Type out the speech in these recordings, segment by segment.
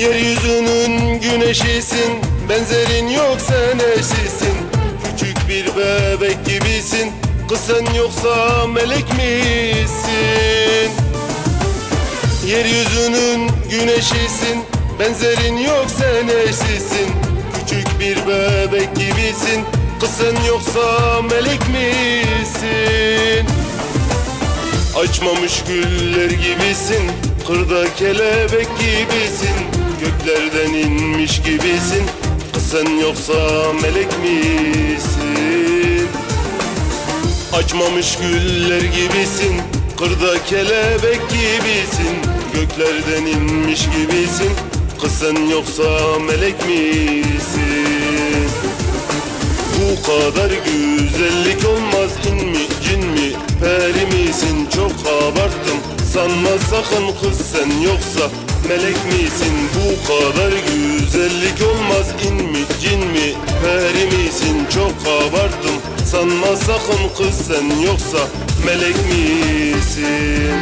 Yeryüzünün güneşisin, benzerin yok sen eşisin. Küçük bir bebek gibisin, kız sen yoksa melek misin? Yeryüzünün güneşisin, benzerin yok sen eşisin. Küçük bir bebek gibisin, kız sen yoksa melek misin? Açmamış güller gibisin, kırda kelebek gibisin. Göklerden inmiş gibisin, kız sen yoksa melek misin? Açmamış güller gibisin, kırda kelebek gibisin. Göklerden inmiş gibisin, kız sen yoksa melek misin? Bu kadar güzellik olmaz, in mi cin mi peri misin? Çok abarttım sanma sakın, kız sen yoksa melek misin? Bu kadar güzellik olmaz, in mi cin mi peri misin? Çok abarttım sanma sakın, kız sen yoksa melek misin?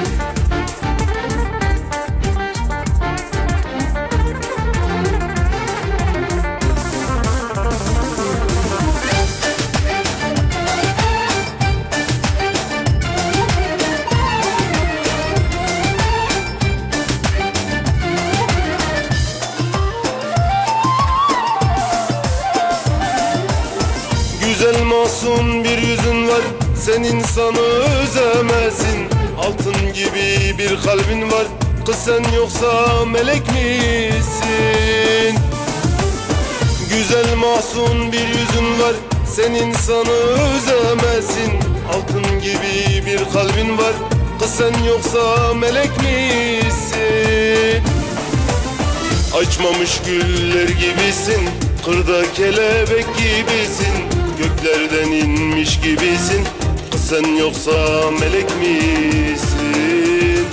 Güzel masum bir yüzün var, sen insanı özemezsin. Altın gibi bir kalbin var, kız sen yoksa melek misin? Güzel masum bir yüzün var, sen insanı özemezsin. Altın gibi bir kalbin var, kız sen yoksa melek misin? Açmamış güller gibisin, kırda kelebek gibisin. Göklerden inmiş gibisin, kız sen yoksa melek misin?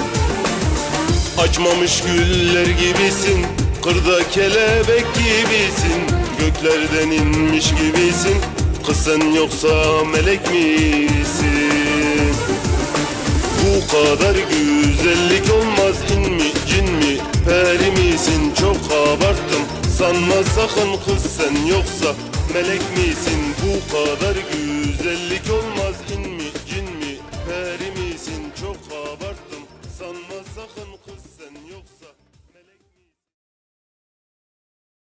Açmamış güller gibisin, kırda kelebek gibisin. Göklerden inmiş gibisin, kız sen yoksa melek misin? Bu kadar güzellik olmaz, in mi cin mi peri misin? Çok abarttım sanma sakın, kız sen yoksa melek misin? Bu kadar güzellik